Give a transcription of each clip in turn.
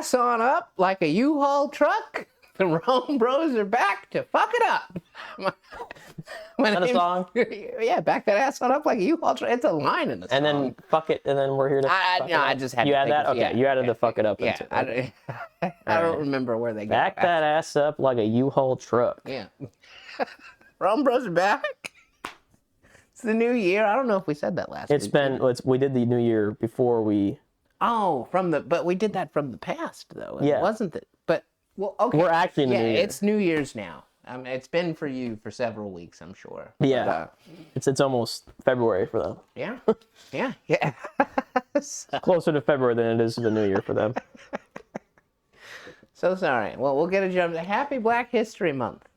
ass on up like a U-Haul truck. The RomeBros are back to fuck it up. Is that a song? Yeah, back that ass on up like a U-Haul truck. It's a line in the song. And then fuck it, and then we're here to fuck it up. I just had you to add think that? of, Okay, you added the fuck it up yeah, into it. I don't remember where they Back go. that ass up like a U-Haul truck. Yeah. RomeBros are back. It's the new year. I don't know if we said that last week. We did the new year before we... Oh, but we did that from the past, though. Yeah. It wasn't that, but, well, okay. We're actually in the new year. It's New Year's now. It's been for you for several weeks, I'm sure. Yeah. But, it's almost February for them. Yeah. Yeah. Closer to February than it is to the new year for them. So sorry. Well, we'll get a jump. Happy Black History Month.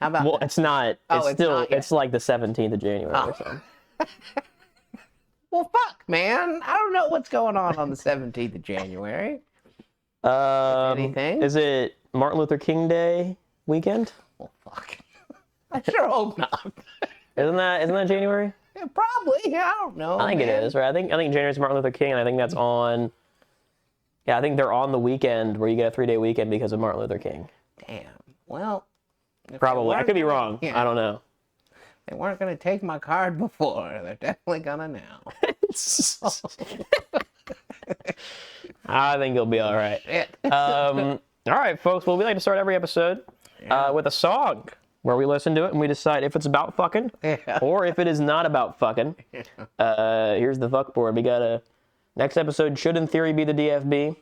How about that? It's not. It's like the 17th of January or something. Well, fuck, man. I don't know what's going on the 17th of January. Anything? Is it Martin Luther King Day weekend? Well, fuck. I sure hope not. Isn't that January? Yeah, probably. I don't know. I think it is, right? I think January's Martin Luther King, and I think that's on. Yeah, I think they're on the weekend where you get a 3-day weekend because of Martin Luther King. Damn. Well. Probably. I could be wrong. Yeah. I don't know. They weren't going to take my card before. They're definitely going to now. I think you'll be all right. All right, folks. Well, we like to start every episode with a song where we listen to it and we decide if it's about fucking or if it is not about fucking. Here's the fuck board. We got next episode should in theory be the DFB.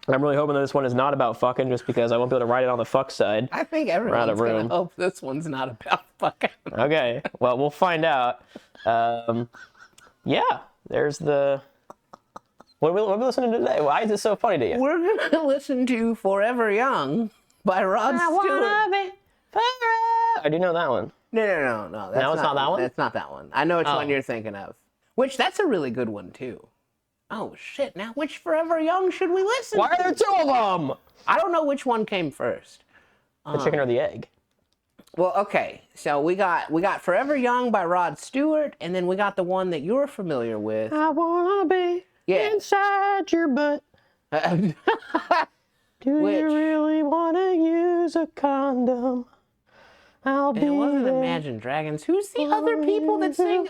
I'm really hoping that this one is not about fucking, just because I won't be able to write it on the fuck side. I think everyone's going to hope this one's not about fucking. Okay, well, we'll find out. Yeah, there's the... What are we listening to today? Why is this so funny to you? We're going to listen to Forever Young by Rod Stewart. I do know that one. No. It's not that one? That's not that one. I know which one you're thinking of. Which, that's a really good one, too. Oh, shit. Now, which Forever Young should we listen to? Why are there two of them? I don't know which one came first. The chicken or the egg? Well, okay. So we got Forever Young by Rod Stewart, and then we got the one that you're familiar with. I wanna be inside your butt. Do you really want to use a condom? I'll be it wasn't Imagine Dragons. Who's the other people that sing?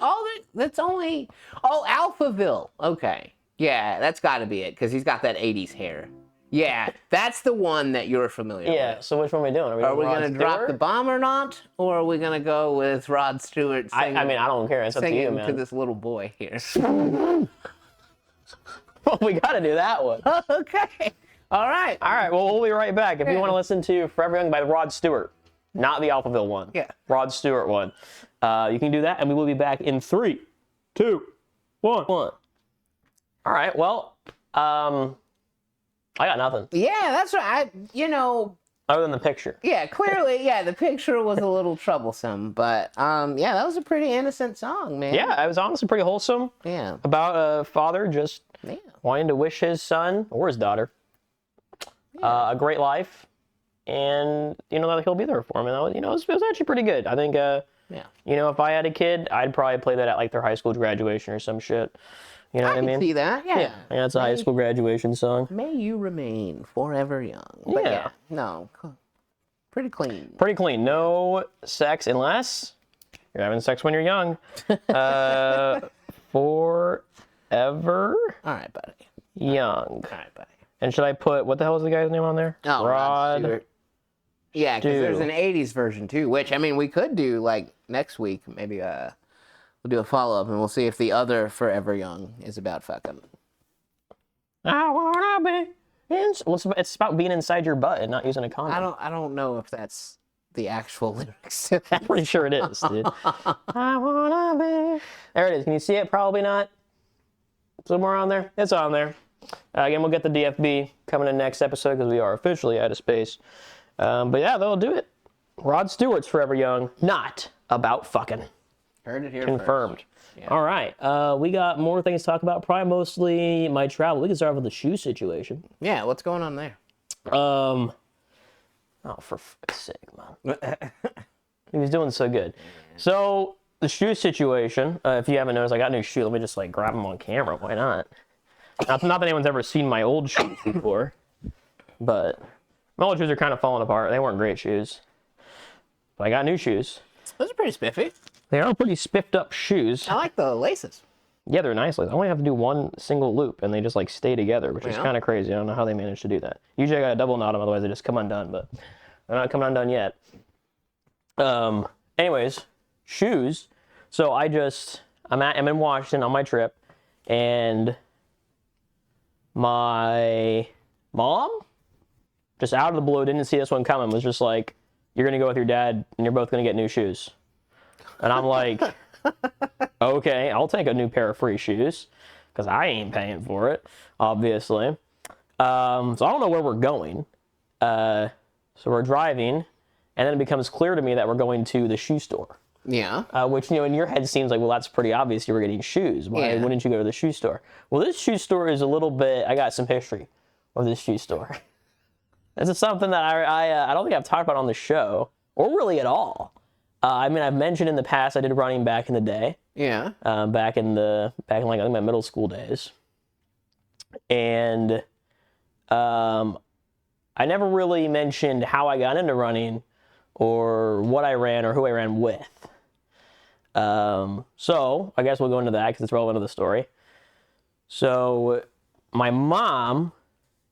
That's only... Oh, Alphaville. Okay. Yeah, that's got to be it, because he's got that 80s hair. Yeah, that's the one that you're familiar with. Yeah, so which one are we doing? Are we going to drop the bomb or not? Or are we going to go with Rod Stewart singing? I mean, I don't care. It's up to you, man. To this little boy here. Well, we got to do that one. Okay. All right. Well, we'll be right back. If you want to listen to Forever Young by Rod Stewart, not the Alphaville one. Yeah. Rod Stewart one. You can do that, and we will be back in 3, 2, 1. All right, well, I got nothing. Yeah, that's right. Other than the picture. Yeah, clearly, the picture was a little troublesome, but that was a pretty innocent song, man. Yeah, it was honestly pretty wholesome. Yeah. About a father just wanting to wish his son, or his daughter, a great life, and, that he'll be there for him. And, it was actually pretty good. I think, if I had a kid, I'd probably play that at, like, their high school graduation or some shit. You know what I mean? I can see that, yeah. Yeah, it's a high school graduation song. May you remain forever young. But pretty clean. Pretty clean. No sex unless you're having sex when you're young. Forever. All right, buddy. Young. All right, buddy. And should I put, what the hell is the guy's name on there? Oh, Rod Stewart. Yeah, because there's an 80s version too, which, I mean, we could do, like, next week, maybe, we'll do a follow-up, and we'll see if the other Forever Young is about fucking. I wanna be it's about being inside your butt and not using a condom. I don't know if that's the actual lyrics. I'm pretty sure it is, dude. I wanna be... There it is. Can you see it? Probably not. Somewhere on there? It's on there. Again, we'll get the DFB coming in next episode because we are officially out of space. But yeah, that'll do it. Rod Stewart's Forever Young, not about fucking. Heard it here Confirmed. first. Yeah. All right. We got more things to talk about. Probably mostly my travel. We can start with the shoe situation. Yeah, what's going on there? Oh, for fuck's sake, man. He was doing so good. So, the shoe situation, if you haven't noticed, I got a new shoe. Let me just, grab them on camera. Why not? Not that anyone's ever seen my old shoes before. but my old shoes are kind of falling apart. They weren't great shoes. But I got new shoes. Those are pretty spiffy. They are pretty spiffed up shoes. I like the laces. Yeah, they're nice. I only have to do one single loop, and they just like stay together, which is kind of crazy. I don't know how they managed to do that. Usually I got to double knot them, otherwise they just come undone, but they're not coming undone yet. Anyways, shoes. So I'm in Washington on my trip, and my mom, just out of the blue, didn't see this one coming, was just like, you're going to go with your dad, and you're both going to get new shoes. And I'm like, okay, I'll take a new pair of free shoes, because I ain't paying for it, obviously. So I don't know where we're going. So we're driving, and then it becomes clear to me that we're going to the shoe store. Yeah. Which, in your head seems like, well, that's pretty obvious. You were getting shoes. Why wouldn't you go to the shoe store? Well, this shoe store is a little bit, I got some history with this shoe store. This is something that I don't think I've talked about on the show, or really at all. I've mentioned in the past I did running back in the day. Yeah. Back in like I think my middle school days. And I never really mentioned how I got into running or what I ran or who I ran with. So I guess we'll go into that because it's relevant to the story. So my mom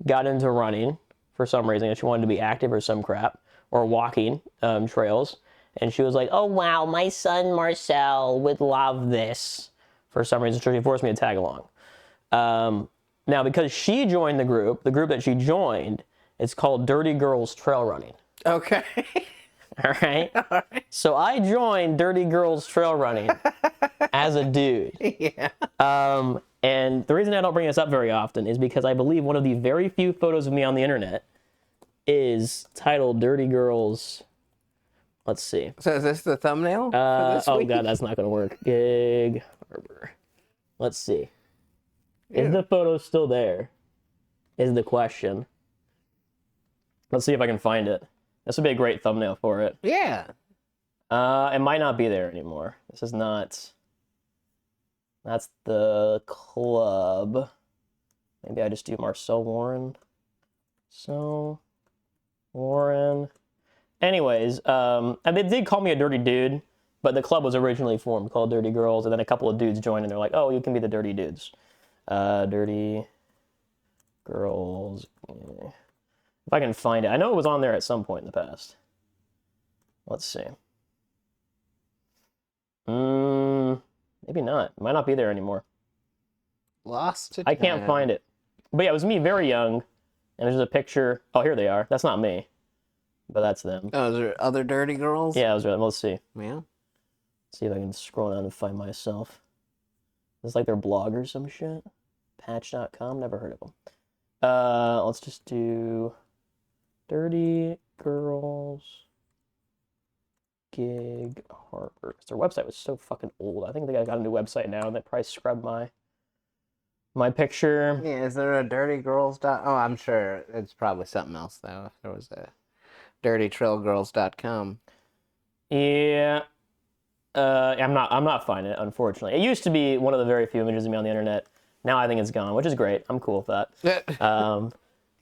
got into running for some reason. She wanted to be active or some crap, or walking trails. And she was like, oh, wow, my son Marcel would love this. For some reason, she forced me to tag along. Now, because she joined the group that she joined, it's called Dirty Girls Trail Running. Okay. All right? All right. So I joined Dirty Girls Trail Running as a dude. Yeah. And the reason I don't bring this up very often is because I believe one of the very few photos of me on the internet is titled Dirty Girls. Let's see. So is this the thumbnail for this week? God, that's not going to work. Gig Harbor. Let's see. Is the photo still there? Is the question. Let's see if I can find it. This would be a great thumbnail for it. Yeah. It might not be there anymore. This is not. That's the club. Maybe I just do Marcel Warren. So, Warren. Anyways, and they did call me a dirty dude, but the club was originally formed called Dirty Girls, and then a couple of dudes joined, and they're like, oh, you can be the dirty dudes. Dirty Girls. If I can find it. I know it was on there at some point in the past. Let's see. Maybe not. It might not be there anymore. Lost to I can't find it. But yeah, it was me very young, and there's a picture. Oh, here they are. That's not me, but that's them. Oh, is there other dirty girls? Yeah, I was right. Let's see. Yeah. Let's see if I can scroll down and find myself. It's like their blog or some shit. Patch.com. Never heard of them. Let's just do Dirty Girls Gig Harbor. Their website was so fucking old. I think they got a new website now, and they probably scrubbed my picture. Yeah, is there a dirtygirls. Oh, I'm sure it's probably something else though. If there was a dirtytrailgirls.com. Yeah. I'm not finding it, unfortunately. It used to be one of the very few images of me on the internet. Now I think it's gone, which is great. I'm cool with that.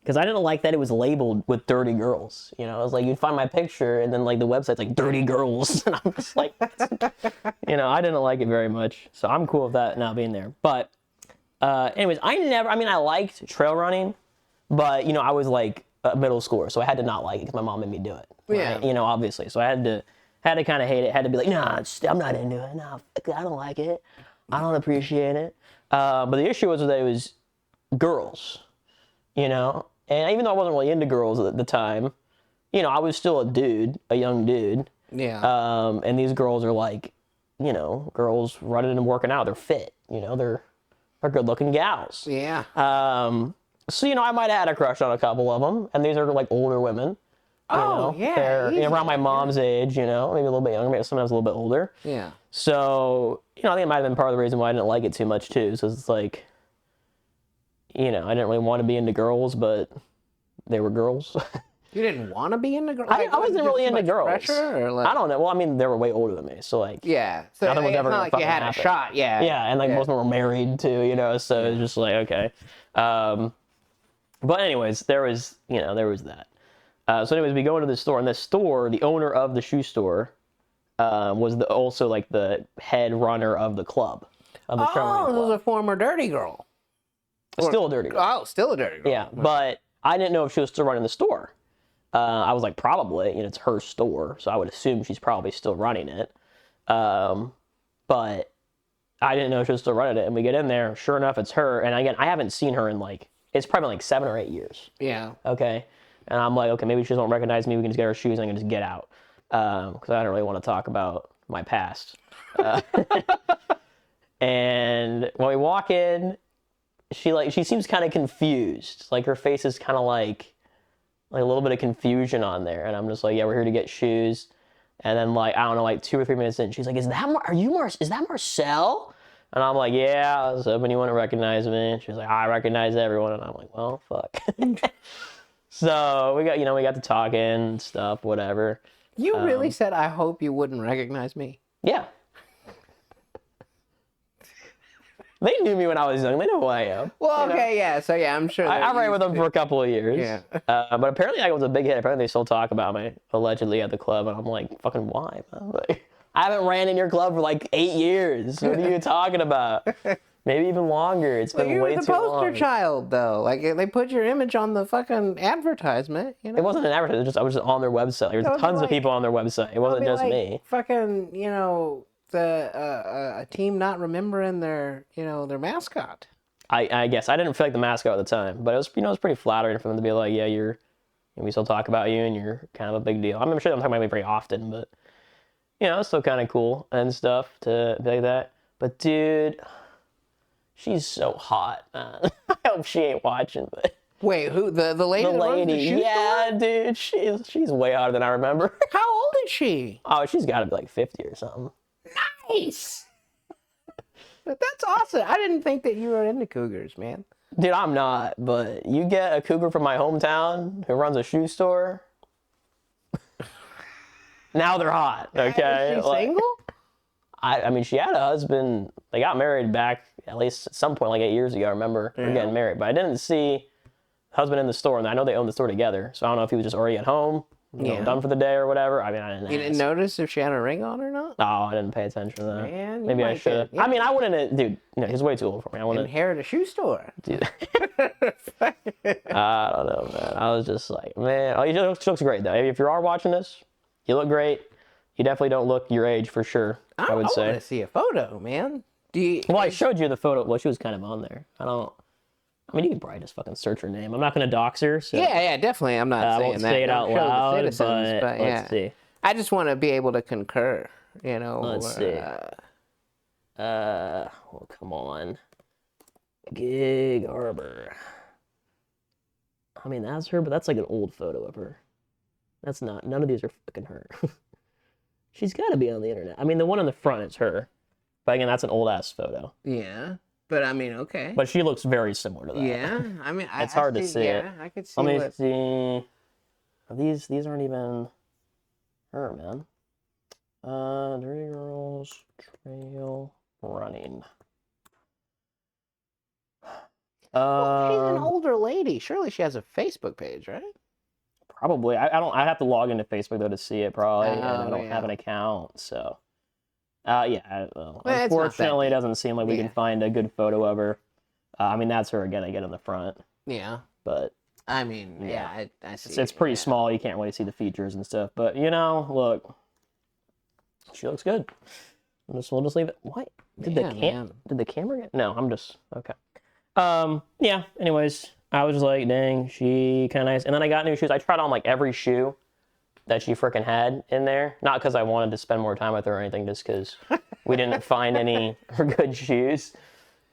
Because I didn't like that it was labeled with dirty girls. You know, it was like you'd find my picture and then like the website's like dirty girls. And I'm just like, I didn't like it very much. So I'm cool with that not being there. But anyways, I liked trail running, but I was like a middle schooler, so I had to not like it because my mom made me do it. Right? Yeah. Obviously. So I had to kind of hate it. Had to be like, nah, I'm not into it. Nah, I don't like it. I don't appreciate it. But the issue was that it was girls, and even though I wasn't really into girls at the time, I was still a young dude. Yeah. And these girls are like, girls running and working out. They're fit, they're good looking gals. Yeah. So, I might have had a crush on a couple of them, and these are like older women. Yeah. They're around my mom's age, maybe a little bit younger, maybe sometimes a little bit older. Yeah. So, I think it might have been part of the reason why I didn't like it too much too. So it's like, I didn't really want to be into girls, but they were girls. You didn't want to be into girls? I wasn't really into girls. Pressure, or like... I don't know. Well, they were way older than me, so like. Yeah. So nothing was it's ever not like you had happen. A shot. Yeah. Yeah, and like most of them were married too, so it's just like okay. But anyways, there was that. So anyways, we go into the store, and the store, the owner of the shoe store, was also like the head runner of the club. Of the Oh, this was a former dirty girl. Still a dirty girl. Oh, still a dirty girl. Yeah, but I didn't know if she was still running the store. I was like, probably, it's her store, so I would assume she's probably still running it. But I didn't know she was still running it, and we get in there, sure enough, it's her. And again, I haven't seen her in it's probably like 7 or 8 years. Yeah. Okay. And I'm like, okay, maybe she doesn't recognize me. We can just get her shoes and I can just get out. Because I don't really want to talk about my past. And when we walk in, she seems kind of confused. Like her face is kind of like a little bit of confusion on there. And I'm just like, yeah, we're here to get shoes. And then I don't know, 2 or 3 minutes in, she's like, is that Marcel? And I'm like, yeah, I was hoping you wouldn't recognize me. She was like, I recognize everyone. And I'm like, well, fuck. So we got to talking and stuff, whatever. You really said, I hope you wouldn't recognize me? Yeah. They knew me when I was young. They know who I am. Well, okay, yeah. So, yeah, I'm sure. I ran with them for a couple of years. Yeah. But apparently I was a big hit. Apparently they still talk about me, allegedly, at the club. And I'm like, fucking why, man? I haven't ran in your club for 8 years. What are you talking about? Maybe even longer. It's been way too long. You were the poster child, though. They put your image on the fucking advertisement. It wasn't an advertisement. I was just on their website. There was tons of people on their website. It wasn't just me. Fucking, a team not remembering their mascot. I guess I didn't feel like the mascot at the time, but it was, it was pretty flattering for them to be like, yeah, we still talk about you, and you're kind of a big deal. I'm sure they don't talk about me very often, but it's still kind of cool and stuff to be like that. But dude, she's so hot, man. I hope she ain't watching, but. Wait, who? The lady? The lady, yeah, dude, she's way hotter than I remember. How old is she? Oh, she's got to be 50 or something. Nice. But that's awesome. I didn't think that you were into cougars, man. Dude, I'm not, but you get a cougar from my hometown who runs a shoe store. Now they're hot, okay? Is she single? I mean, she had a husband. They got married back, at least at some point, 8 years ago, I remember. They're getting married. But I didn't see husband in the store, and I know they own the store together, so I don't know if he was just already at home, done for the day or whatever. I mean, I didn't. You didn't notice if she had a ring on or not? Oh, I didn't pay attention to that. Man, maybe I should. Yeah. I mean, I wouldn't. Dude, he's way too old for me. I wouldn't inherit a shoe store. Dude. I don't know, man. I was just like, man. Oh, she looks great though. If you are watching this, you look great. You definitely don't look your age for sure. I would say. I want to see a photo, man. Well, I showed you the photo. Well, she was kind of on there. I mean, you can probably just fucking search her name. I'm not going to dox her. So. Yeah, definitely. I'm not saying I won't that. say it out loud, but let's see. I just want to be able to concur, Let's see. Well, come on. Gig Harbor. I mean, that's her, but that's an old photo of her. That's not. None of these are fucking her. She's got to be on the internet. I mean, the one on the front is her. But again, that's an old-ass photo. Yeah. But I mean, okay. But she looks very similar to that. Yeah. I mean, it's hard to see it. I could see Let me see. These aren't even her, man. Dirty Girls Trail Running. Well, she's an older lady. Surely she has a Facebook page, right? Probably. I have to log into Facebook though to see it probably. And I don't have an Yeah. account, so. Yeah. Well, unfortunately, it deep. doesn't seem like we can find a good photo of her. I mean, that's her again in the front. Yeah. But I mean, yeah, I see. it's pretty small. You can't really see the features and stuff. But look, she looks good. We'll just leave it. What did the camera get? No, I'm just okay. Yeah. Anyways, I was just like, dang, she kind of nice. And then I got new shoes. I tried on every shoe that she freaking had in there. Not because I wanted to spend more time with her or anything, just because we didn't find any good shoes.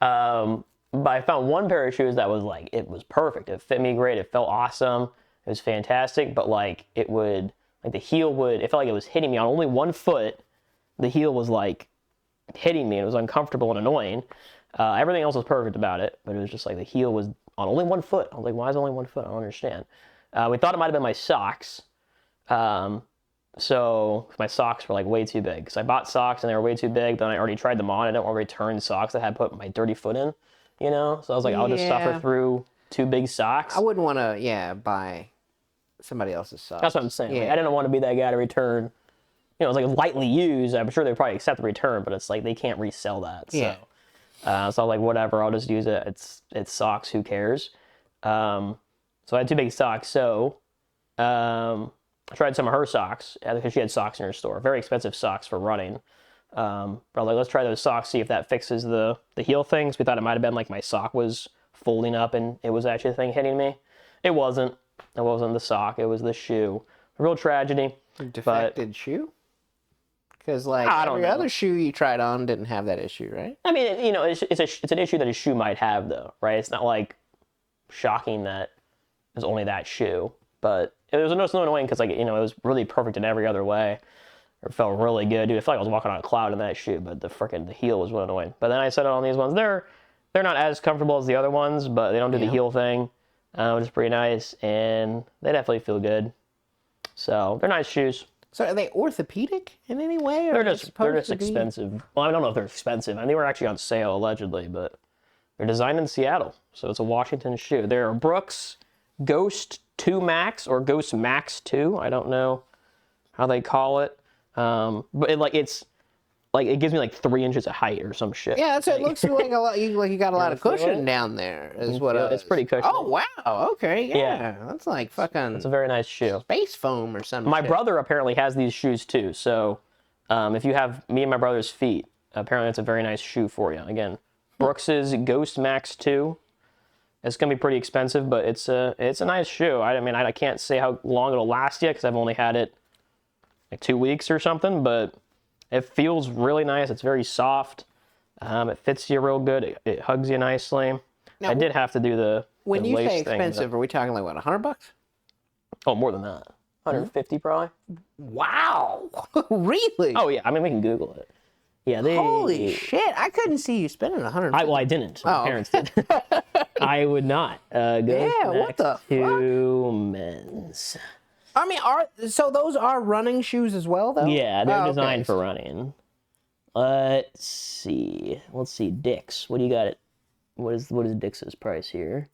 But I found one pair of shoes that was it was perfect. It fit me great. It felt awesome. It was fantastic. But it would, the heel would, it felt like it was hitting me on only one foot. The heel was hitting me. It was uncomfortable and annoying. Everything else was perfect about it. But it was just the heel was on only one foot. I was like, why is it only one foot? I don't understand. We thought it might have been my socks. So my socks were way too big. Because I bought socks and they were way too big. Then I already tried them on. I didn't want to return socks I had put my dirty foot in. So I was like, I'll just suffer through too big socks. I wouldn't want to, buy somebody else's socks. That's what I'm saying. Yeah. Like, I didn't want to be that guy to return. You know, it's like lightly used. I'm sure they probably accept the return, but it's like they can't resell that. So, Yeah. so I'm like, whatever, I'll just use it. It's socks. Who cares? So I had too big socks. So I tried some of her socks because she had socks in her store. Very expensive socks for running. But I'm like, let's try those socks, see if that fixes the heel things. We thought it might have been like my sock was folding up and it was actually the thing hitting me. It wasn't. It wasn't the sock. It was the shoe. A real tragedy. Defected shoe? Because like every other shoe you tried on didn't have that issue, right? I mean, you know, it's an issue that a shoe might have, though, right? It's not like shocking that it's only that shoe, but it was no annoying because, like, you know, it was really perfect in every other way. It felt really good, dude. I felt like I was walking on a cloud in that shoe, but the heel was really annoying. But then I set it on these ones. They're not as comfortable as the other ones, but they don't do the heel thing, which is pretty nice, and they definitely feel good. So they're nice shoes. So are they orthopedic in any way? Or They're just expensive. Well, I don't know if they're expensive. I mean, they were actually on sale, allegedly, but they're designed in Seattle. So it's a Washington shoe. They're a Brooks Ghost 2 Max or Ghost Max 2. I don't know how they call it. But it gives me like 3 inches of height or some shit. Yeah, that's it. Looks like a lot. You got a lot of cushion down there. Is what it's pretty cushiony. Oh wow. Okay. Yeah. That's like fucking. It's a very nice shoe. Space foam or something. My brother apparently has these shoes too. So if you have me and my brother's feet, apparently it's a very nice shoe for you. Again, Brooks's Ghost Max 2. It's gonna be pretty expensive, but it's a nice shoe. I mean, I can't say how long it'll last yet because I've only had it like 2 weeks or something, but it feels really nice. It's very soft. It fits you real good. It hugs you nicely. Now, I did have to do the when you lace say thing, expensive, are we talking like what, $100? Oh, more than that. 150 probably. Wow. Really? Oh yeah. I mean, we can Google it. Yeah. Holy shit! I couldn't see you spending 100. Well, I didn't. My parents did. I would not. What the fuck? Men's. I mean, so those are running shoes as well, though? Yeah, they're designed for running. Let's see. Dick's. What do you got? What is Dick's price here?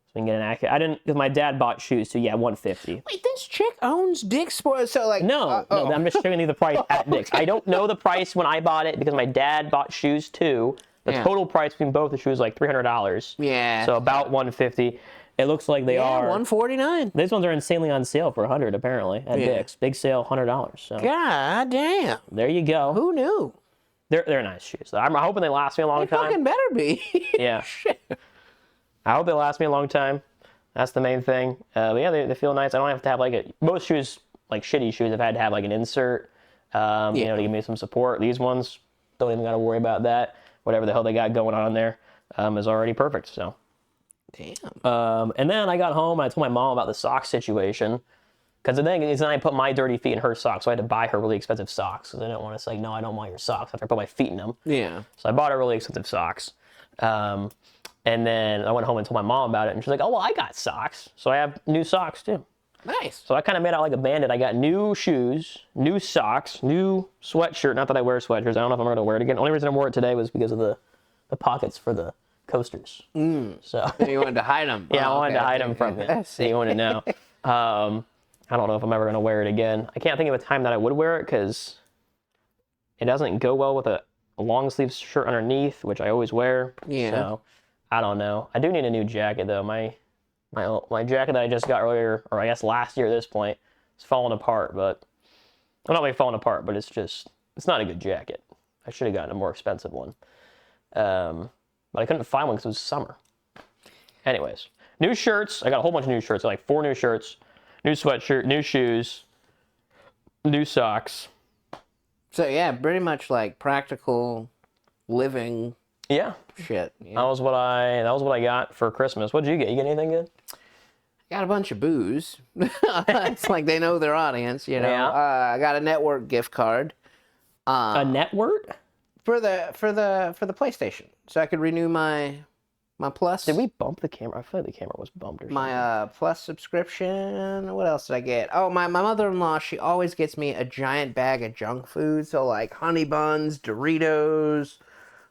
So we can get an accurate. I didn't, because my dad bought shoes, so yeah, 150. Wait, this chick owns Dick's Sports, so like. No, I'm just showing you the price at Dick's. I don't know the price when I bought it because my dad bought shoes too. The total price between both the shoes is like $300. Yeah. So about 150. It looks like they are $149. These ones are insanely on sale for $100 apparently at Dick's. Big sale, $100. So God damn. there you go. Who knew? They're nice shoes. I'm hoping they last me a long time. Fucking better be. Yeah. I hope they last me a long time. That's the main thing. But yeah, they feel nice. I don't have to have like most shoes, like shitty shoes, I've had to have like an insert, you know, to give me some support. These ones don't even got to worry about that. Whatever the hell they got going on there is already perfect. So. Damn. And then I got home and I told my mom about the sock situation. Because the thing is, then I put my dirty feet in her socks. So I had to buy her really expensive socks. Because I didn't want to say, no, I don't want your socks after I put my feet in them. Yeah. So I bought her really expensive socks. And then I went home and told my mom about it. And she's like, oh, well, I got socks. So I have new socks too. Nice. So I kind of made out like a bandit. I got new shoes, new socks, new sweatshirt. Not that I wear sweatshirts. I don't know if I'm going to wear it again. The only reason I wore it today was because of the pockets for the coasters. So you wanted to hide them. Yeah, I wanted to hide them from you. So you want to know. I don't know if I'm ever going to wear it again. I can't think of a time that I would wear it because it doesn't go well with a long sleeve shirt underneath, which I always wear. Yeah. So I don't know. I do need a new jacket though. My jacket that I just got earlier, or I guess last year at this point, is falling apart. But well, not really falling apart, but it's not a good jacket. I should have gotten a more expensive one. But I couldn't find one because it was summer. Anyways, new shirts. I got a whole bunch of new shirts. Like 4 new shirts, new sweatshirt, new shoes, new socks. So yeah, pretty much like practical living. Yeah. Shit. Yeah. That was what I got for Christmas. What did you get? You get anything good? Got a bunch of booze. It's like they know their audience, you know. Yeah. I got a network gift card. A network? For the PlayStation, so I could renew my Plus. Did we bump the camera? I feel like the camera was bumped or something. My Plus subscription. What else did I get? Oh, my mother-in-law, she always gets me a giant bag of junk food. So like honey buns, Doritos,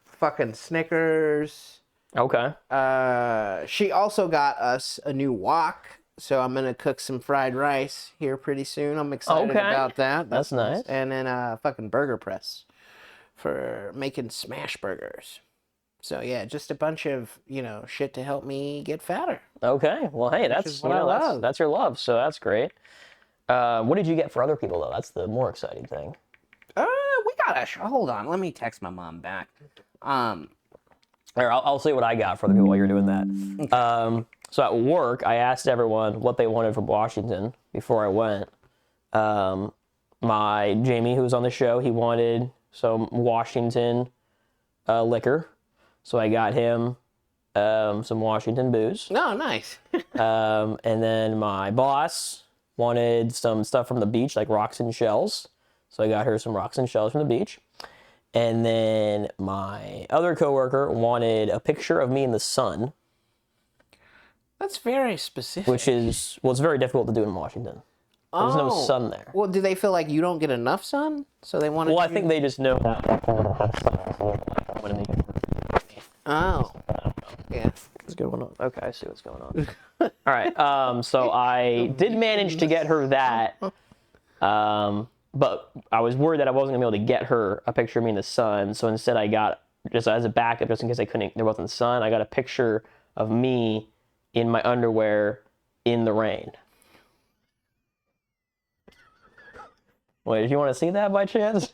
fucking Snickers. Okay. She also got us a new wok, so I'm gonna cook some fried rice here pretty soon. I'm excited Okay. about that. That's nice. And then a fucking burger press for making smash burgers. So yeah, just a bunch of, shit to help me get fatter. Okay. Well, hey, that's is what I love. that's your love, so that's great. What did you get for other people though? That's the more exciting thing. We gotta hold on. Let me text my mom back. Here, I'll say what I got for other people while you're doing that. So at work, I asked everyone what they wanted from Washington before I went. My Jamie, who was on the show, he wanted some Washington liquor, so I got him some Washington booze. No, nice. And then my boss wanted some stuff from the beach, like rocks and shells. So I got her some rocks and shells from the beach. And then my other coworker wanted a picture of me in the sun. That's very specific. Which is, well, it's very difficult to do in Washington. There's no sun there. Well, do they feel like you don't get enough sun? So they want to... Well, I think they just know that. Oh. Yeah. What's going on? Okay, I see what's going on. All right. So I did manage to get her that. But I was worried that I wasn't gonna be able to get her a picture of me in the sun. So instead I got, just as a backup, just in case there wasn't sun, I got a picture of me in my underwear in the rain. Wait, did you want to see that by chance?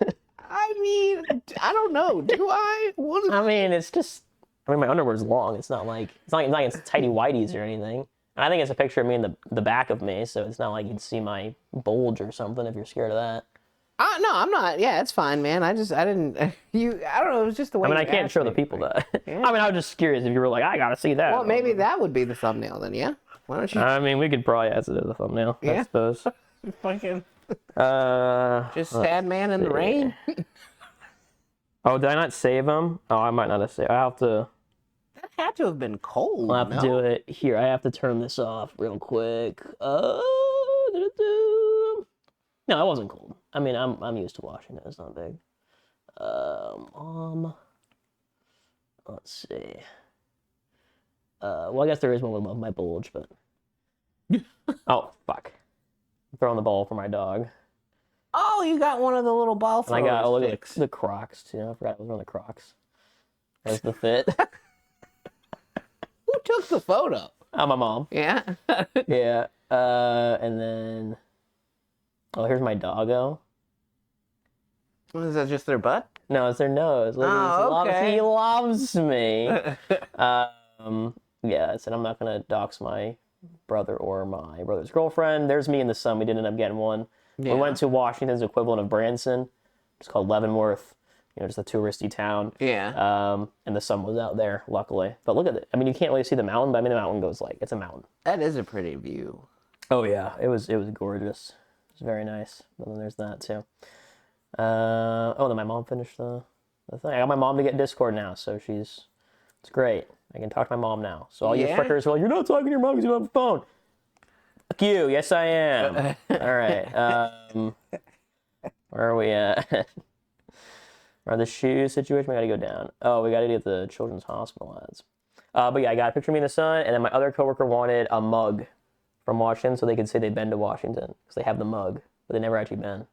I mean, I don't know. Do I? I mean, it's just, my underwear's long. It's not like it's tighty whities or anything. And I think it's a picture of me in the back of me, so it's not like you'd see my bulge or something if you're scared of that. No, I'm not. Yeah, it's fine, man. I didn't. I don't know. It was just the way. I can't show the people that. Yeah. I was just curious if you were like, I gotta see that. Well, maybe that would be the thumbnail then. Yeah. Why don't you? We could probably add it as a thumbnail. Yeah. I suppose. Fucking. Just sad man in the rain. Oh, did I not save him? Oh, I might not have saved. I have to. That had to have been cold. I'll have to do it here. I have to turn this off real quick. No, it wasn't cold. I mean, I'm used to washing it. It's not big. Let's see. Well, I guess there is one above my bulge, but. Oh, fuck. I'm throwing the ball for my dog. Oh, you got one of the little ball throwers. And I got, look at the Crocs, too. I forgot I was on the Crocs. There's the fit. Who took the photo? Oh, my mom. Yeah. Yeah. And then. Oh, here's my doggo. Is that just their butt? No, it's their nose. Look, okay. He loves me. Yeah, I said I'm not gonna dox my brother or my brother's girlfriend. There's me in the sun. We didn't end up getting one. Yeah. We went to Washington's equivalent of Branson. It's called Leavenworth. Just a touristy town. Yeah. And the sun was out there, luckily. But look at it. I mean, you can't really see the mountain, but the mountain goes it's a mountain. That is a pretty view. Oh yeah, it was gorgeous. It was very nice. But then there's that too. Then my mom finished the thing. I got my mom to get Discord now, so it's great. I can talk to my mom now. So all you frickers are like, you're not talking to your mom because you don't have a phone. Fuck you. Yes, I am. All right. Where are we at? Are the shoe situation? We got to go down. Oh, we got to get the children's hospital ads. But yeah, I got a picture of me in the sun, and then my other coworker wanted a mug from Washington so they could say they've been to Washington because they have the mug, but they never actually been.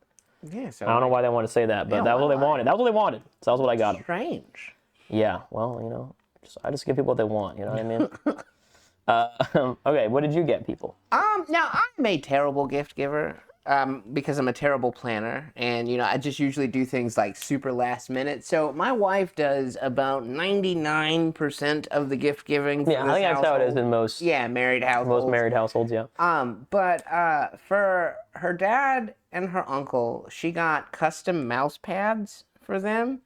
Yeah, so I don't know why they wanted to say that, but that was what they wanted. That was what they wanted. So that was what I got them. Strange. Yeah, well, I just give people what they want, you know what I mean? Okay, what did you get people? Now I'm a terrible gift giver. Because I'm a terrible planner, and I just usually do things like super last minute. So my wife does about 99% of the gift giving. Yeah, I think that's how it is in most. Yeah, married households. Most married households, yeah. But for her dad and her uncle, she got custom mouse pads for them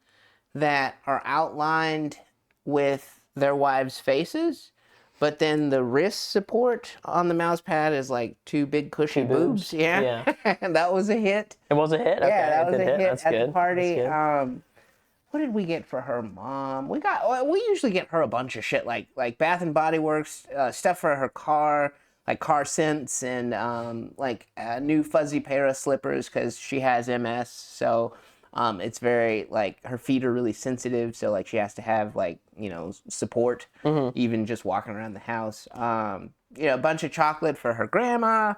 that are outlined with their wives' faces. But then the wrist support on the mouse pad is like two big cushy boobs. Yeah. And that was a hit. It was a hit? Okay. Yeah, that was a hit That's at good. the party. What did we get for her mom? We usually get her a bunch of shit like Bath and Body Works, stuff for her car, like car scents, and like a new fuzzy pair of slippers because she has MS. So It's very like her feet are really sensitive, so like she has to have like support, even just walking around the house. A bunch of chocolate for her grandma.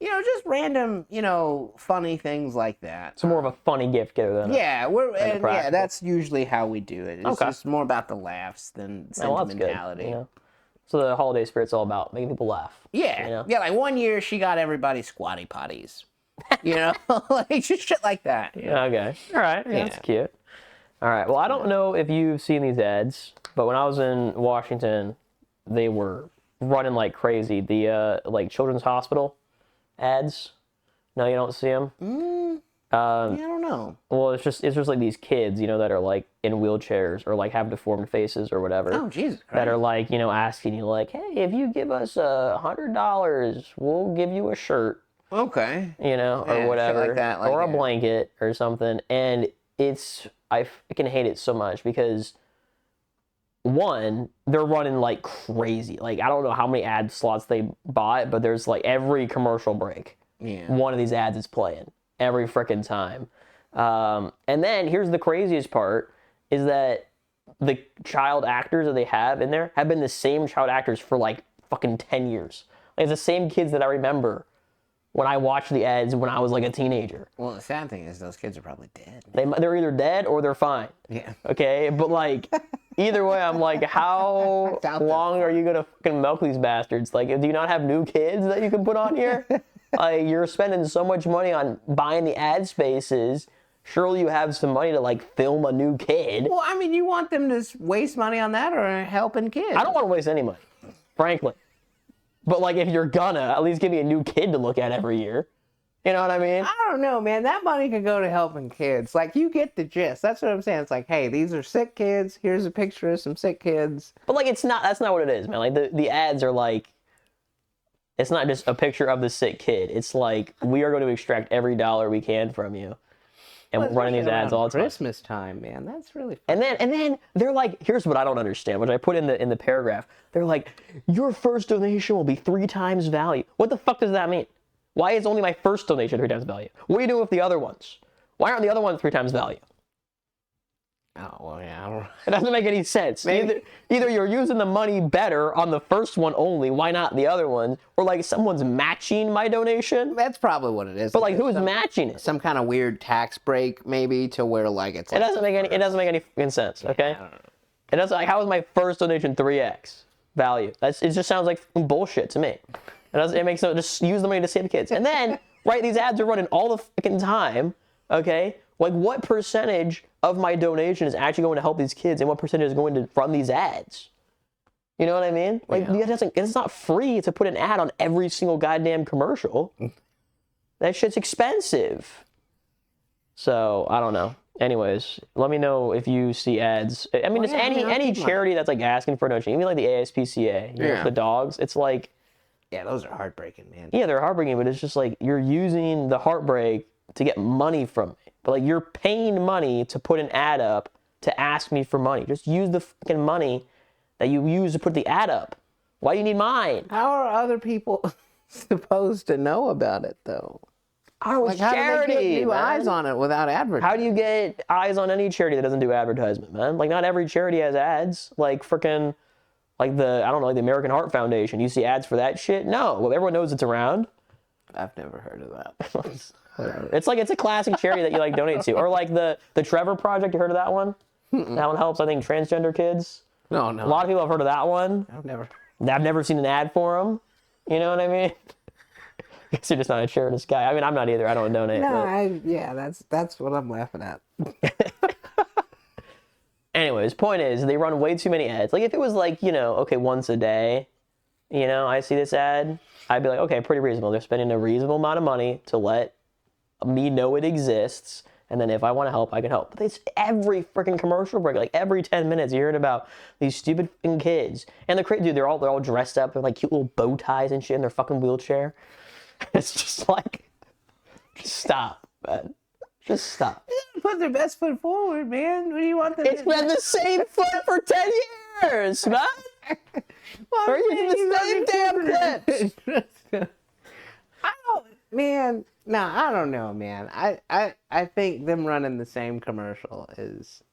Just random, funny things like that. It's more of a funny gift giver than that's usually how we do it. It's just more about the laughs than sentimentality. Well, so the holiday spirit's all about making people laugh. Yeah, yeah. Like one year, she got everybody squatty potties. Like just shit like that. Okay, all right, that's cute. All right, well, I don't know if you've seen these ads, but when I was in Washington, they were running like crazy. The like Children's Hospital ads. No, you don't see them. I don't know. Well, it's just like these kids, that are like in wheelchairs or like have deformed faces or whatever. Oh, Jesus Christ. That are like, asking you like, hey, if you give us $100, we'll give you a shirt. Okay. Or whatever, shit like that, or a blanket or something. And I can hate it so much because one, they're running like crazy. Like, I don't know how many ad slots they bought, but there's like every commercial break. Yeah. One of these ads is playing every frickin' time. And then here's the craziest part is that the child actors that they have in there have been the same child actors for like fucking 10 years. Like, it's the same kids that I remember when I watched the ads when I was like a teenager. Well, the sad thing is those kids are probably dead. They're either dead or they're fine. Yeah. Okay, but like either way, I'm like, how long are you gonna fucking milk these bastards? Like, do you not have new kids that you can put on here? Like, you're spending so much money on buying the ad spaces. Surely you have some money to like film a new kid. Well, I mean, you want them to waste money on that or helping kids? I don't want to waste any money, frankly. But like, if you're gonna, at least give me a new kid to look at every year. You know what I mean? I don't know, man. That money could go to helping kids. Like, you get the gist. That's what I'm saying. It's like, hey, these are sick kids. Here's a picture of some sick kids. But like, that's not what it is, man. Like, the ads are like, it's not just a picture of the sick kid. It's like, we are going to extract every dollar we can from you. And we're running these ads all the time. Christmas time, man. That's really fun. And then they're like, here's what I don't understand, which I put in the paragraph. They're like, your first donation will be 3 times value. What the fuck does that mean? Why is only my first donation 3 times value? What do you do with the other ones? Why aren't the other ones 3 times value? Oh, well, yeah, I don't know. It doesn't make any sense. Either you're using the money better on the first one only, why not the other ones? Or like someone's matching my donation? That's probably what it is. But like, who's matching it? Some kind of weird tax break, maybe, to where like it's. It doesn't make any fucking sense. Okay. I don't know. It doesn't. Like, how is my first donation 3x value? It just sounds like bullshit to me. It makes no. Just use the money to save the kids, and then these ads are running all the fucking time. Okay. Like, what percentage of my donation is actually going to help these kids, and what percentage is going to run these ads? You know what I mean? Like, it's not free to put an ad on every single goddamn commercial. That shit's expensive. So, I don't know. Anyways, let me know if you see ads. I mean, just any charity that's like asking for a donation, even like the ASPCA, you know, the dogs. It's like, yeah, those are heartbreaking, man. Yeah, they're heartbreaking, but it's just like you're using the heartbreak to get money from me. But like, you're paying money to put an ad up to ask me for money. Just use the fucking money that you use to put the ad up. Why do you need mine? How are other people supposed to know about it, though? Oh, it's charity. How do they get new eyes on it without advertising? How do you get eyes on any charity that doesn't do advertisement, man? Like, not every charity has ads. Like, frickin', like the American Heart Foundation. You see ads for that shit? No. Well, everyone knows it's around. I've never heard of that. It's a classic charity that you like donate to. Or like the Trevor Project, you heard of that one? That one helps, I think, transgender kids. No. A lot of people have heard of that one. I've never seen an ad for them. You know what I mean? I guess you're just not a charitist guy. I mean, I'm not either. I don't donate. No, that's what I'm laughing at. Anyways, point is, they run way too many ads. Like, if it was like, okay, once a day, I see this ad, I'd be like, okay, pretty reasonable. They're spending a reasonable amount of money to let me know it exists, and then if I want to help, I can help. But it's every freaking commercial break, like every 10 minutes, you're hearing about these stupid fucking kids, and they're all dressed up with like cute little bow ties and shit in their fucking wheelchair. It's just like, just stop, man. Just stop. Put their best foot forward, man. What do you want them It's been the same foot for 10 years, man. We're using the same damn clips. Man, No, I don't know, man. I think them running the same commercial is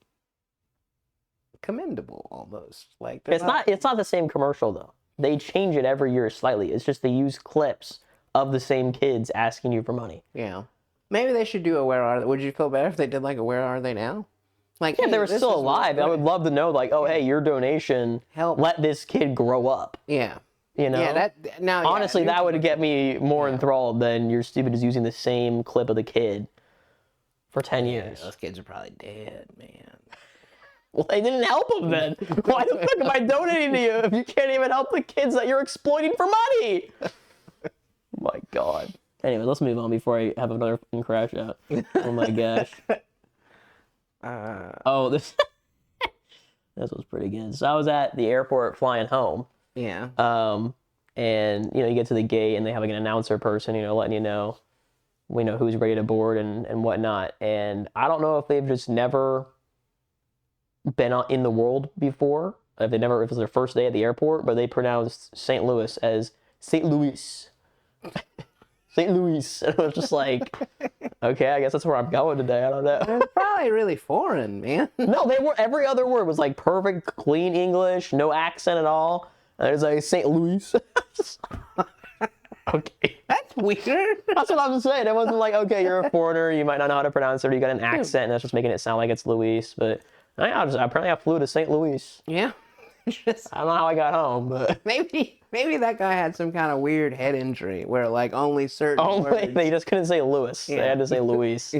commendable almost. Like It's not the same commercial though. They change it every year slightly. It's just they use clips of the same kids asking you for money. Yeah. Maybe they should do a Where Are They? Would you feel better if they did like a Where Are They Now? Like, Yeah, hey, they were this still is alive. I would love to know, like, oh, hey, your donation let this kid grow up. Yeah. You know? Yeah, now honestly, that would get me more enthralled than your stupid is using the same clip of the kid for 10 years. Those kids are probably dead, man. Well, they didn't help them then. Why the fuck am I donating to you if you can't even help the kids that you're exploiting for money? My God. Anyway, let's move on before I have another fucking crash out. Oh my gosh. This was pretty good. So I was at the airport flying home. Yeah. And you get to the gate and they have like an announcer person, letting you know, who's ready to board and whatnot. And I don't know if they've just never been in the world before, if it was their first day at the airport, but they pronounced St. Louis as St. Louis. St. Louis. And I was just like, okay, I guess that's where I'm going today. I don't know. It's probably really foreign, man. No, every other word was like perfect, clean English, no accent at all. And it was like St. Louis. Okay. That's weird. That's what I'm saying. It wasn't like, okay, you're a foreigner, you might not know how to pronounce it, or you got an accent, and that's just making it sound like it's Luis. But apparently I flew to St. Louis. Yeah. I don't know how I got home, but maybe that guy had some kind of weird head injury where like only certain words. They just couldn't say Louis. Yeah. They had to say Luis.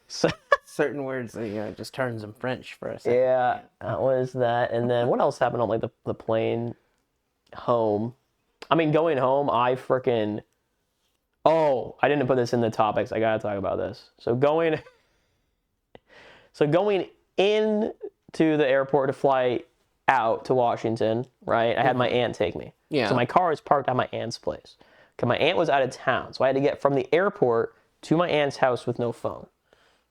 So certain words that just turns them French for a second. Yeah, that was that. And then what else happened on like the plane home? I mean, going home, I didn't put this in the topics. I gotta talk about this. So going into the airport to fly out to Washington, right? I had my aunt take me. Yeah. So my car is parked at my aunt's place. Okay, my aunt was out of town, so I had to get from the airport to my aunt's house with no phone.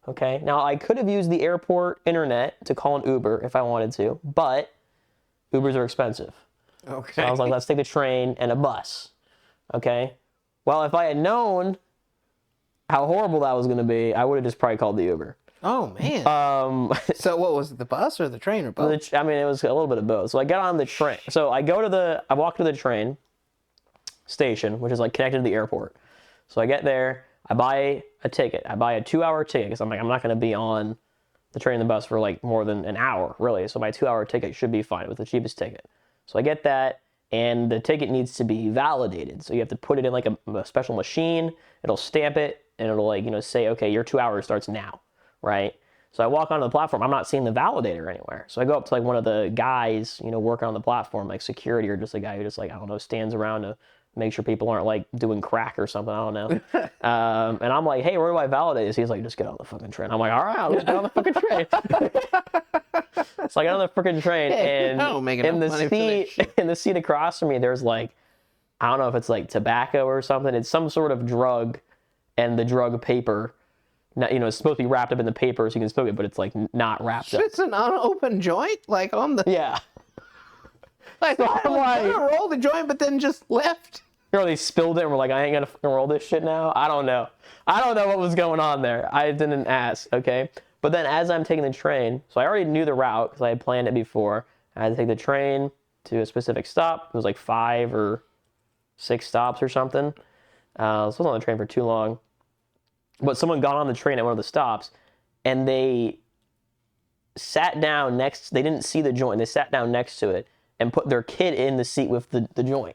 Okay. Now I could have used the airport internet to call an Uber if I wanted to, but Ubers are expensive. Okay. So I was like, let's take the train and a bus. Okay. Well, if I had known how horrible that was going to be, I would have just probably called the Uber. Oh, man. So what was it, the bus or the train or both? I mean, it was a little bit of both. So I got on the train. So I walk to the train station, which is like connected to the airport. So I get there, I buy a ticket. I buy a 2-hour ticket because I'm like, I'm not going to be on the train and the bus for like more than an hour, really. So my 2-hour ticket should be fine with the cheapest ticket. So I get that, and the ticket needs to be validated. So you have to put it in like a special machine. It'll stamp it, and it'll like, say, okay, your 2 hours starts now, right? So I walk onto the platform. I'm not seeing the validator anywhere. So I go up to like one of the guys, working on the platform, like security, or just a guy who just like, I don't know, stands around to make sure people aren't like doing crack or something. I don't know. And I'm like, hey, where do I validate this? He's like, just get on the fucking train. I'm like, all right, I'll just get on the fucking train. So I got on the freaking train, and in the seat across from me, there's like, I don't know if it's like tobacco or something. It's some sort of drug, and the drug paper, it's supposed to be wrapped up in the paper so you can smoke it, but it's like not wrapped up. It's an unopened joint, like on the. Yeah. Like, so I'm like, gonna roll the joint, but then just left. They spilled it and we're like, I ain't gonna fucking roll this shit now. I don't know what was going on there. I didn't ask, okay? But then as I'm taking the train, so I already knew the route because I had planned it before. I had to take the train to a specific stop. It was like 5 or 6 stops or something. So I was on the train for too long. But someone got on the train at one of the stops, and they sat down they didn't see the joint. They sat down next to it and put their kid in the seat with the joint.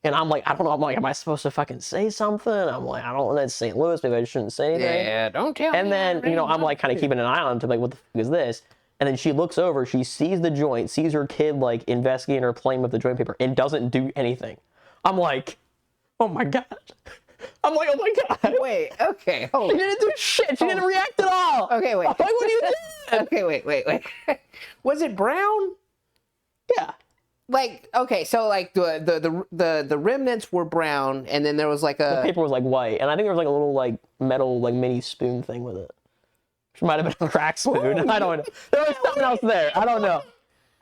And I'm like, I don't know. I'm like, am I supposed to fucking say something? I'm like, I don't know. That's St. Louis. Maybe I shouldn't say anything. Yeah, don't tell me. And then, I'm like kind of keeping an eye on him to like, what the fuck is this? And then she looks over, she sees the joint, sees her kid like investigating or playing with the joint paper, and doesn't do anything. I'm like, oh my God. I'm like, oh my God. Wait, okay, hold on. She didn't do shit. She didn't react at all. Okay, wait. Like, what are you doing? Okay, wait. Was it brown? Yeah. Like, okay, so like the remnants were brown, and then there was like The paper was like white, and I think there was like a little like metal like mini spoon thing with it. Which might have been a crack spoon. I don't know. There was something else there. I don't know.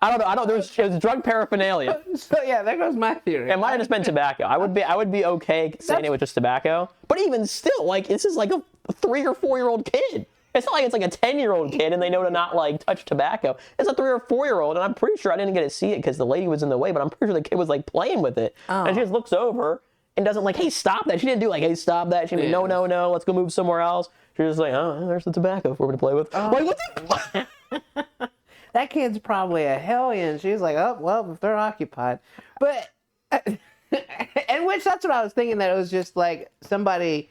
It was drug paraphernalia. So yeah, there goes my theory. It might have just been tobacco. I would be okay saying it was just tobacco, but But even still, like, this is like a 3 or 4 year old kid. It's not like it's like a 10-year-old kid and they know to not like touch tobacco. It's a 3 or 4 year old, and I'm pretty sure I didn't get to see it because the lady was in the way, but I'm pretty sure the kid was like playing with it. And she just looks over and doesn't like, hey, stop that. She didn't do like, hey, stop that. She didn't no, no, no, let's go move somewhere else. She was just like, oh, there's the tobacco for me to play with. Like, what the fuck? That kid's probably a hellion. She's like, oh, well, if they're occupied. But, and which that's what I was thinking, that it was just like somebody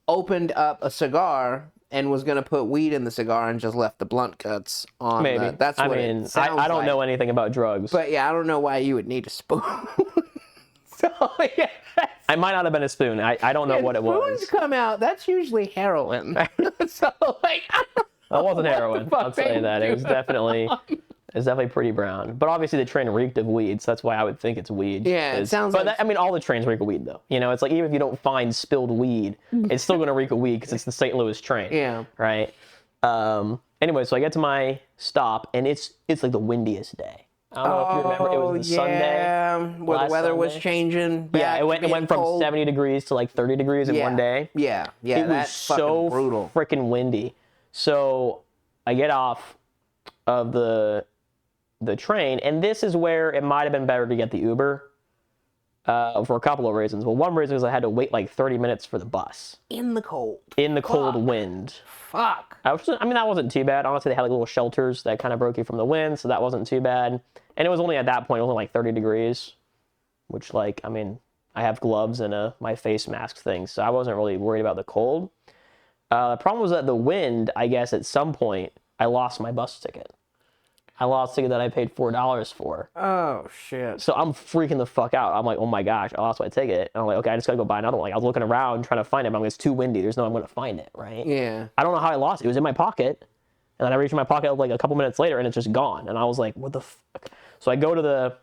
opened up a cigar and was going to put weed in the cigar and just left the blunt cuts on. Maybe. That's what it sounds I don't like. know anything about drugs. But yeah, I don't know why you would need a spoon. So, yeah. I might not have been a spoon. I don't know what it was. Spoons come out, that's usually heroin. So, like, I don't know. It wasn't heroin. I'll tell you that. It was definitely pretty brown. But obviously the train reeked of weed, so that's why I would think it's weed. Yeah, it sounds but like... I mean, all the trains reek of weed, though. You know, it's like even if you don't find spilled weed, it's still going to reek of weed because it's the St. Louis train. Yeah. Right? Anyway, so I get to my stop, and it's like the windiest day. I don't know if you remember, it was the Sunday. Where the weather was changing. Yeah, it went from cold. 70 degrees to like 30 degrees in one day. Yeah, It was that's so brutal. freaking windy. So I get off of the train, and this is where it might have been better to get the Uber for a couple of reasons. Well, one reason is I had to wait like 30 minutes for the bus. In the cold. In the cold wind. Fuck. I mean, that wasn't too bad. Honestly, they had like little shelters that kind of broke you from the wind, so that wasn't too bad. And it was only at that point, only like 30 degrees, which like, I mean, I have gloves and my face mask thing, so I wasn't really worried about the cold. The problem was that the wind, I guess at some point, I lost my bus ticket. I lost a ticket that I paid $4 for. Oh, shit. So I'm freaking the fuck out. I'm like, oh my gosh, I lost my ticket. And I'm like, okay, I just gotta go buy another one. Like, I was looking around trying to find it, but I'm like, it's too windy. There's no way I'm gonna find it, right? Yeah. I don't know how I lost it. It was in my pocket. And then I reached my pocket like a couple minutes later and it's just gone. And I was like, what the fuck? So I go to the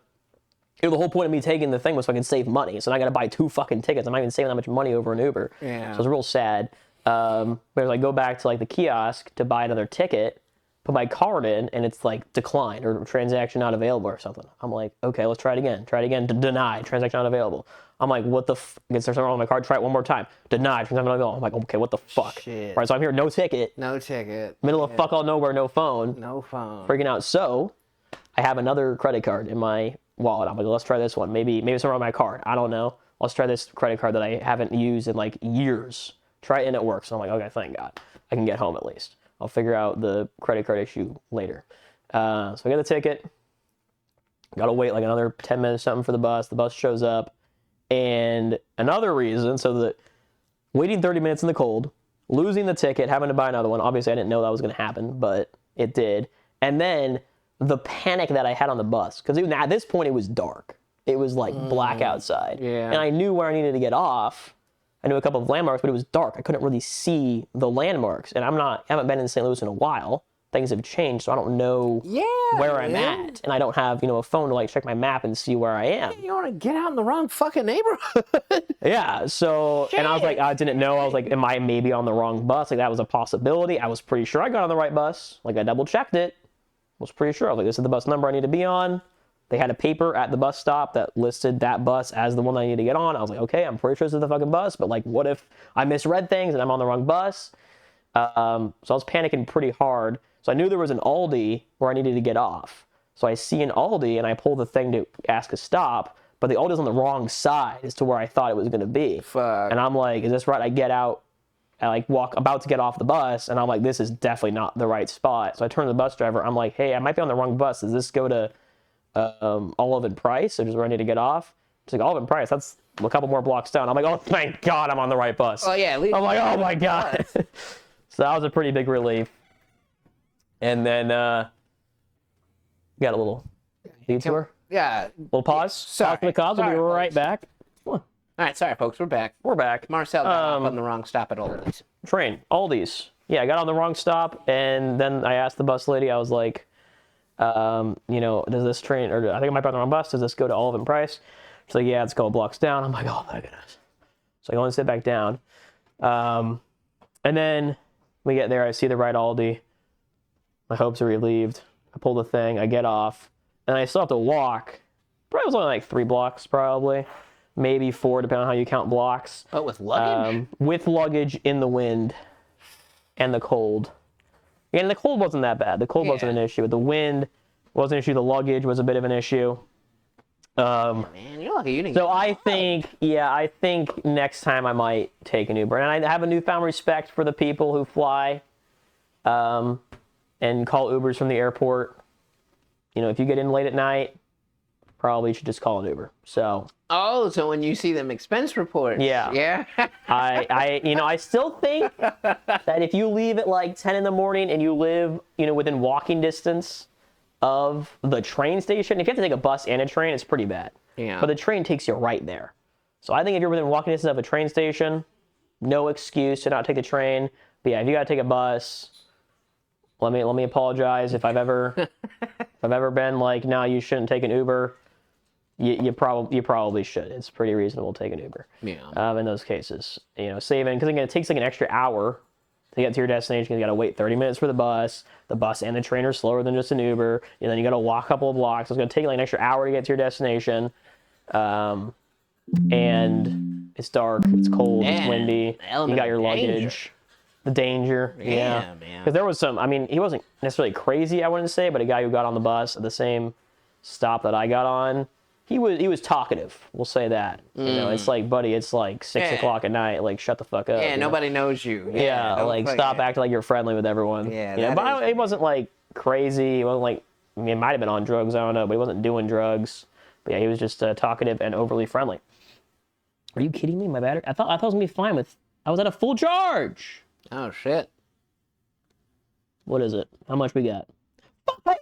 whole point of me taking the thing was so I could save money. So now I gotta buy 2 fucking tickets. I'm not even saving that much money over an Uber. Yeah. So it was real sad. But as I go back to like the kiosk to buy another ticket, put my card in, and it's like declined or transaction not available or something. I'm like, okay, let's try it again. Try it again. Denied. Transaction not available. I'm like, what the f? Is there something wrong with my card? Try it one more time. Denied. Transaction not available. I'm like, okay, what the fuck? Shit. Right, so I'm here, no ticket. No ticket. Middle of fuck all nowhere, no phone. No phone. Freaking out. So I have another credit card in my wallet. I'm like, let's try this one. Maybe something wrong with my card. I don't know. Let's try this credit card that I haven't used in like years. Try it and it works. So I'm like, okay, thank God. I can get home at least. I'll figure out the credit card issue later. So I get the ticket. Got to wait like another 10 minutes something for the bus. The bus shows up. And another reason, waiting 30 minutes in the cold, losing the ticket, having to buy another one. Obviously, I didn't know that was going to happen, but it did. And then the panic that I had on the bus. Because at this point, it was dark. It was like black outside. Yeah. And I knew where I needed to get off. I knew a couple of landmarks, but it was dark. I couldn't really see the landmarks. And I haven't been in St. Louis in a while. Things have changed, so I don't know where I'm at. And I don't have, a phone to like check my map and see where I am. You want to get out in the wrong fucking neighborhood. Yeah, so, and I was like, I didn't know. I was like, am I maybe on the wrong bus? Like, that was a possibility. I was pretty sure I got on the right bus. Like, I double checked it. Was pretty sure. I was like, this is the bus number I need to be on. They had a paper at the bus stop that listed that bus as the one I need to get on. I was like, okay, I'm pretty sure this is the fucking bus, but like, what if I misread things and I'm on the wrong bus? So I was panicking pretty hard. So I knew there was an Aldi where I needed to get off. So I see an Aldi and I pull the thing to ask a stop, but the Aldi's on the wrong side as to where I thought it was going to be. Fuck. And I'm like, is this right? I get out, I like walk about to get off the bus, and I'm like, this is definitely not the right spot. So I turn to the bus driver. I'm like, hey, I might be on the wrong bus. Does this go to Olive and Price, which is where I need to get off? She's like, Olive and Price, that's a couple more blocks down. I'm like, oh, thank God I'm on the right bus. Oh, yeah. At least I'm like, oh, my God. So that was a pretty big relief. And then got a little detour. Yeah. Little pause. Sorry. Pause for the cause. We'll be Sorry, right folks. back. All right, sorry, folks. We're back. We're back. Marcel got off on the wrong stop at Aldi's. Train. Aldi's. Yeah, I got on the wrong stop, and then I asked the bus lady, I was like, does this train, or I think I might be on the wrong bus, does this go to Olive and Price? She's like, yeah, it's a couple blocks down. I'm like, oh my goodness. So I go and sit back down. And then we get there, I see the right Aldi. My hopes are relieved. I pull the thing, I get off, and I still have to walk. Probably was only like 3 blocks, probably. maybe 4, depending on how you count blocks. But with luggage? With luggage in the wind and the cold. And the cold wasn't that bad. The cold wasn't an issue. The wind was an issue. The luggage was a bit of an issue. Man, you're lucky you didn't So I think next time I might take an Uber. And I have a newfound respect for the people who fly and call Ubers from the airport. You know, if you get in late at night, probably should just call an Uber. So. Oh, so when you see them expense reports. Yeah. Yeah. I still think that if you leave at like 10 in the morning and you live, within walking distance of the train station, if you have to take a bus and a train, it's pretty bad. Yeah. But the train takes you right there. So I think if you're within walking distance of a train station, no excuse to not take the train. But yeah, if you gotta take a bus, let me apologize if I've ever been like, no, you shouldn't take an Uber. You probably should. It's pretty reasonable to take an Uber. Yeah. In those cases, saving, because again, it takes like an extra hour to get to your destination. You got to wait 30 minutes for the bus. The bus and the train are slower than just an Uber. And then you got to walk a couple of blocks. It's going to take like an extra hour to get to your destination. And it's dark. It's cold. It's windy. You got your luggage. The danger. Yeah, man. Because there was some. I mean, he wasn't necessarily crazy, I wouldn't say, but a guy who got on the bus at the same stop that I got on. He was talkative. We'll say that. It's like, buddy, it's like 6 o'clock at night. Like, shut the fuck up. Yeah, nobody knows you. Yeah, like stop acting like you're friendly with everyone. Yeah, but he wasn't like crazy. He wasn't like, he might have been on drugs. I don't know, but he wasn't doing drugs. But yeah, he was just talkative and overly friendly. Are you kidding me? My battery? I thought I was gonna be fine with. I was at a full charge. Oh shit. What is it? How much we got? 5%.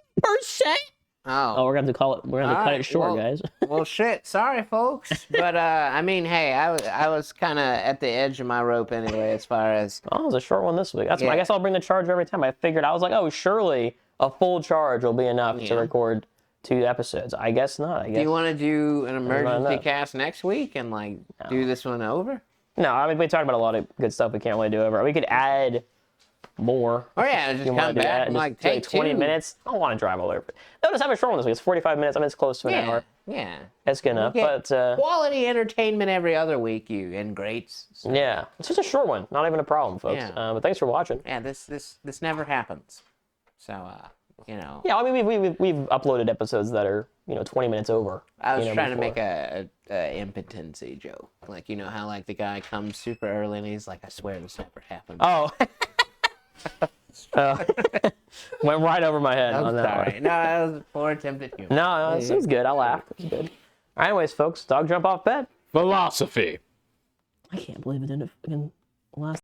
Oh, we're gonna have to call it. We're gonna have to cut it short, guys. Well, shit. Sorry, folks. But I mean, hey, I was kind of at the edge of my rope anyway, as far as. Oh, it was a short one this week. That's why I guess I'll bring the charger every time. I figured, I was like, oh, surely a full charge will be enough to record 2 episodes. I guess not. Do you want to do an emergency cast next week and like do this one over? No, I mean we talked about a lot of good stuff we can't really do over. We could add more. Oh yeah, just come back and like take 20 minutes. I don't want to drive all over. No, just have a short one this week. It's 45 minutes. I mean, it's close to an hour. Yeah. That's good enough. But quality entertainment every other week, you and greats. So. Yeah, it's just a short one. Not even a problem, folks. Yeah. But thanks for watching. Yeah, this never happens. So Yeah, I mean we've uploaded episodes that are 20 minutes over. I was trying to make a impotency joke, like how like the guy comes super early and he's like, I swear this never happened. Oh. Went right over my head on that sorry. one. No, that was a poor attempt at humor. No, it was good. I laughed. It was good. All right, anyways, folks, dog jump off bed. Philosophy. I can't believe it didn't last.